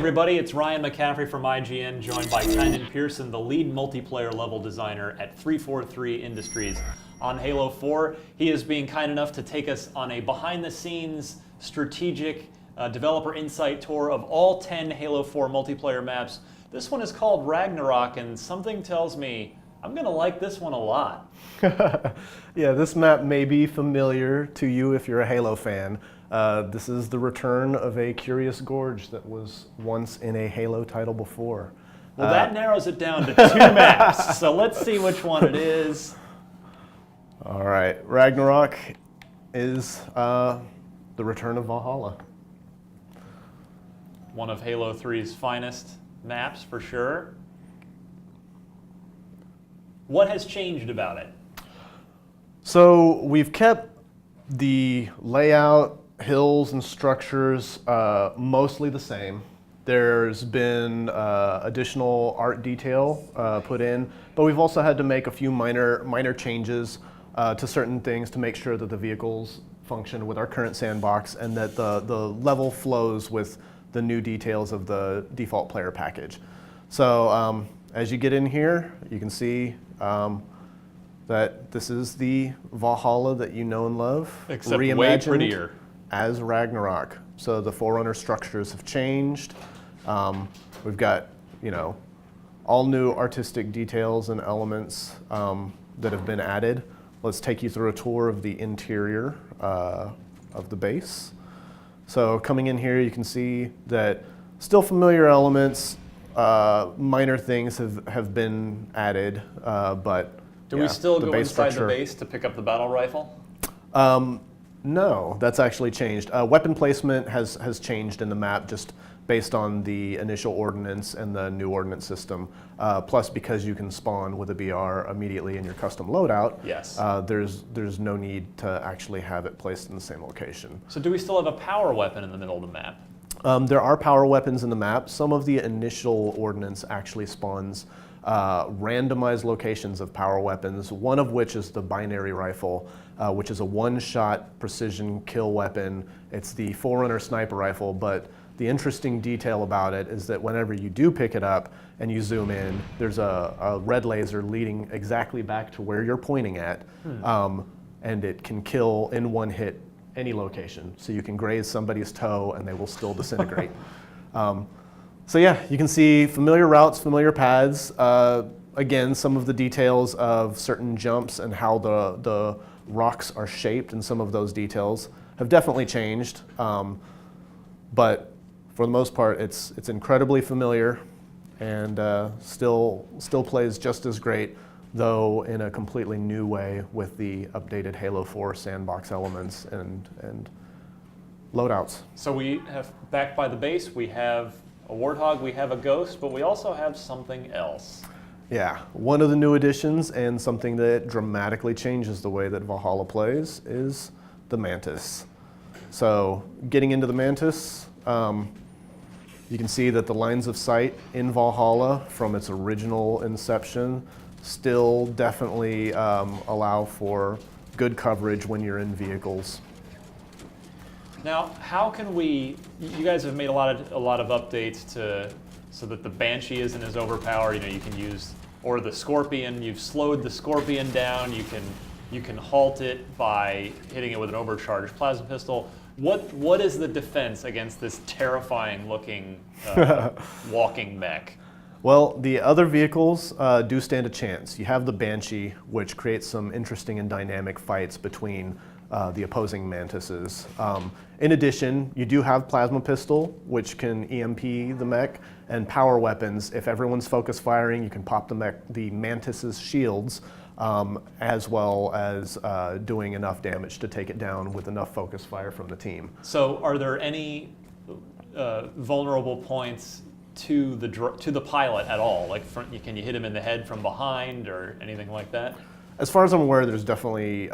everybody, it's Ryan McCaffrey from IGN, joined by Tynan Pearson, the lead multiplayer level designer at 343 Industries on Halo 4. He is being kind enough to take us on a behind-the-scenes strategic developer insight tour of all 10 Halo 4 multiplayer maps. This one is called Ragnarok, and something tells me I'm going to like this one a lot. Yeah, this map may be familiar to you if you're a Halo fan. This is the return of a curious gorge that was once in a Halo title before. Well, that narrows it down to 2 maps, so let's see which one it is. All right, Ragnarok is the return of Valhalla. One of Halo 3's finest maps, for sure. What has changed about it? So we've kept the layout, hills, and structures mostly the same. There's been additional art detail put in, but we've also had to make a few minor changes to certain things to make sure that the vehicles function with our current sandbox and that the level flows with the new details of the default player package. So as you get in here, you can see that this is the Valhalla that you know and love, except reimagined way prettier as Ragnarok. So the Forerunner structures have changed. We've got, all new artistic details and elements that have been added. Let's take you through a tour of the interior of the base. So coming in here, you can see that still familiar elements, minor things have been added, but do we still go inside structure, the base to pick up the battle rifle? No, that's actually changed. Weapon placement has changed in the map just based on the initial ordnance and the new ordnance system. Plus, because you can spawn with a BR immediately in your custom loadout, yes. There's no need to actually have it placed in the same location. So do we still have a power weapon in the middle of the map? There are power weapons in the map. Some of the initial ordnance actually spawns randomized locations of power weapons, one of which is the binary rifle, which is a one-shot precision kill weapon. It's the Forerunner sniper rifle, but the interesting detail about it is that whenever you do pick it up and you zoom in, there's a red laser leading exactly back to where you're pointing at, and it can kill in one hit any location. So you can graze somebody's toe and they will still disintegrate. So yeah, you can see familiar routes, familiar paths. Again, some of the details of certain jumps and how the rocks are shaped and some of those details have definitely changed. But for the most part, it's incredibly familiar and still plays just as great, though in a completely new way with the updated Halo 4 sandbox elements and loadouts. So we have, back by the base, we have a Warthog, we have a Ghost, but we also have something else. Yeah, one of the new additions and something that dramatically changes the way that Valhalla plays is the Mantis. So getting into the Mantis, you can see that the lines of sight in Valhalla from its original inception still definitely allow for good coverage when you're in vehicles. Now, how can we? You guys have made a lot of updates so that the Banshee isn't as overpowered. You can use, or the Scorpion. You've slowed the Scorpion down. You can halt it by hitting it with an overcharged plasma pistol. What is the defense against this terrifying-looking walking mech? Well, the other vehicles do stand a chance. You have the Banshee, which creates some interesting and dynamic fights between the opposing mantises. In addition, you do have plasma pistol, which can EMP the mech, and power weapons. If everyone's focus firing, you can pop the mantis's shields, as well as doing enough damage to take it down with enough focus fire from the team. So are there any vulnerable points to the pilot at all? Like, can you hit him in the head from behind or anything like that? As far as I'm aware, there's definitely,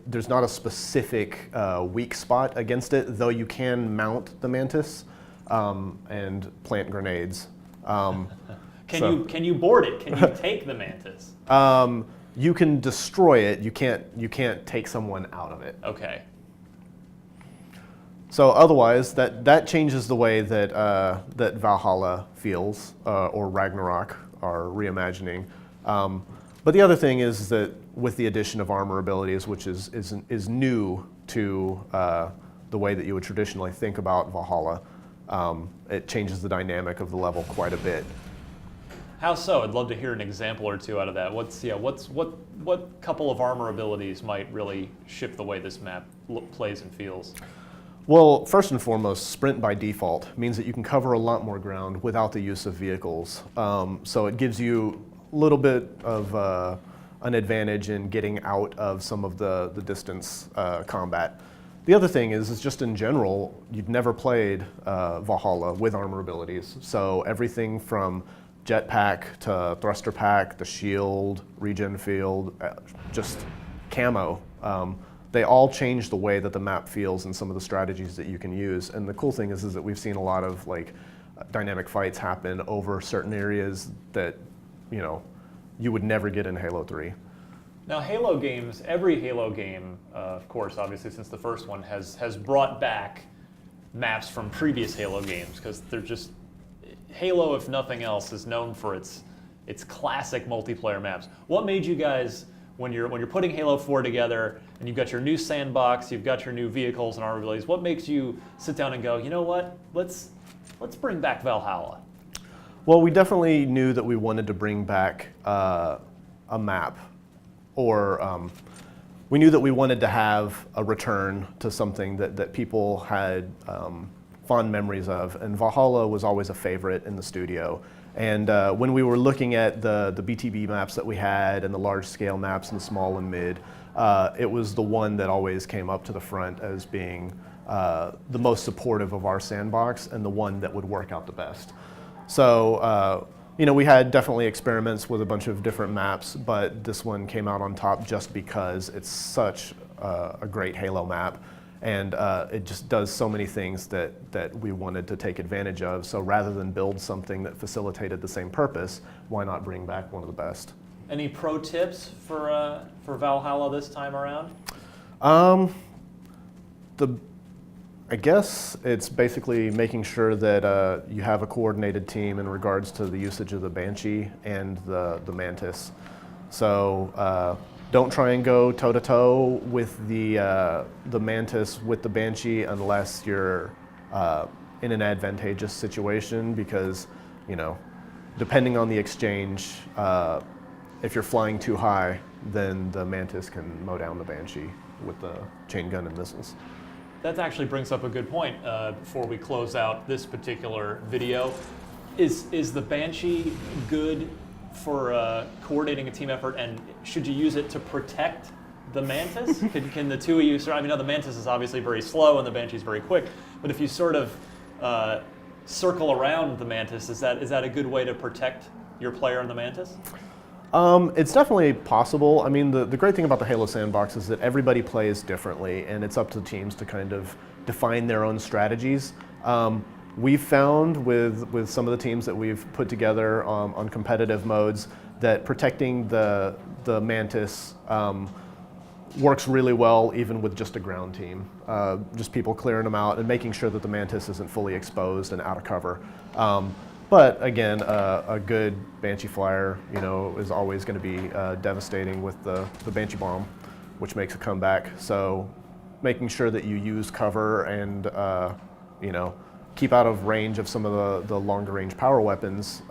there's not a specific weak spot against it, though you can mount the Mantis and plant grenades. Can you board it? Can you take the Mantis? You can destroy it. You can't take someone out of it. Okay. So otherwise, that changes the way that that Valhalla feels, or Ragnarok, our reimagining. But the other thing is that with the addition of armor abilities, which is new to the way that you would traditionally think about Valhalla, it changes the dynamic of the level quite a bit. How so? I'd love to hear an example or two out of that. What couple of armor abilities might really shift the way this map plays and feels? Well, first and foremost, sprint by default means that you can cover a lot more ground without the use of vehicles. So it gives you a little bit of an advantage in getting out of some of the distance combat. The other thing is just in general, you've never played Valhalla with armor abilities. So everything from jetpack to thruster pack, the shield, regen field, just camo. They all change the way that the map feels and some of the strategies that you can use. And the cool thing is that we've seen a lot of like dynamic fights happen over certain areas that, you know, you would never get in Halo 3. Now, Halo games, every Halo game, of course, obviously since the first one, has brought back maps from previous Halo games because they're just, Halo, if nothing else, is known for its classic multiplayer maps. What made you guys, when you're putting Halo 4 together and you've got your new sandbox, you've got your new vehicles and armor abilities, what makes you sit down and go, you know what, let's bring back Valhalla? Well, we definitely knew that we wanted to bring back a map, or we knew that we wanted to have a return to something that people had fond memories of, and Valhalla was always a favorite in the studio. And when we were looking at the BTB maps that we had and the large scale maps and the small and mid, it was the one that always came up to the front as being the most supportive of our sandbox and the one that would work out the best. So, you know, we had definitely experiments with a bunch of different maps, but this one came out on top just because it's such a great Halo map. And it just does so many things that we wanted to take advantage of. So rather than build something that facilitated the same purpose, why not bring back one of the best? Any pro tips for Valhalla this time around? I guess it's basically making sure that you have a coordinated team in regards to the usage of the Banshee and the Mantis. So don't try and go toe-to-toe with the Mantis with the Banshee unless you're in an advantageous situation, because, you know, depending on the exchange, if you're flying too high, then the Mantis can mow down the Banshee with the chain gun and missiles. That actually brings up a good point before we close out this particular video. Is the Banshee good for coordinating a team effort, and should you use it to protect the Mantis? Can the two of you, I mean, the Mantis is obviously very slow and the Banshee is very quick, but if you sort of circle around the Mantis, is that a good way to protect your player in the Mantis? It's definitely possible. I mean, the great thing about the Halo sandbox is that everybody plays differently, and it's up to teams to kind of define their own strategies. We've found with some of the teams that we've put together on competitive modes that protecting the Mantis works really well even with just a ground team. Just people clearing them out and making sure that the Mantis isn't fully exposed and out of cover. But again, a good Banshee flyer, you know, is always going to be devastating with the Banshee bomb, which makes a comeback. So making sure that you use cover and you know, keep out of range of some of the longer range power weapons,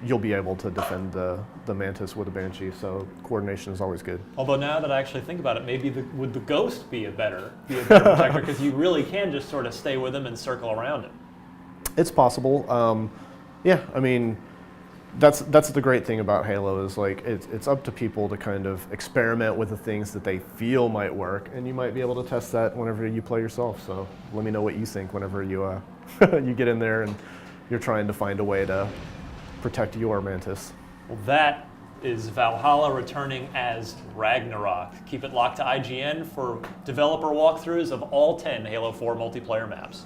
you'll be able to defend the Mantis with a Banshee. So coordination is always good. Although now that I actually think about it, maybe would the Ghost be a better protector, because you really can just sort of stay with him and circle around him. It's possible. Yeah, I mean, that's the great thing about Halo is like it's up to people to kind of experiment with the things that they feel might work, and you might be able to test that whenever you play yourself. So let me know what you think whenever you you get in there and you're trying to find a way to protect your Mantis. Well, that is Valhalla returning as Ragnarok. Keep it locked to IGN for developer walkthroughs of all 10 Halo 4 multiplayer maps.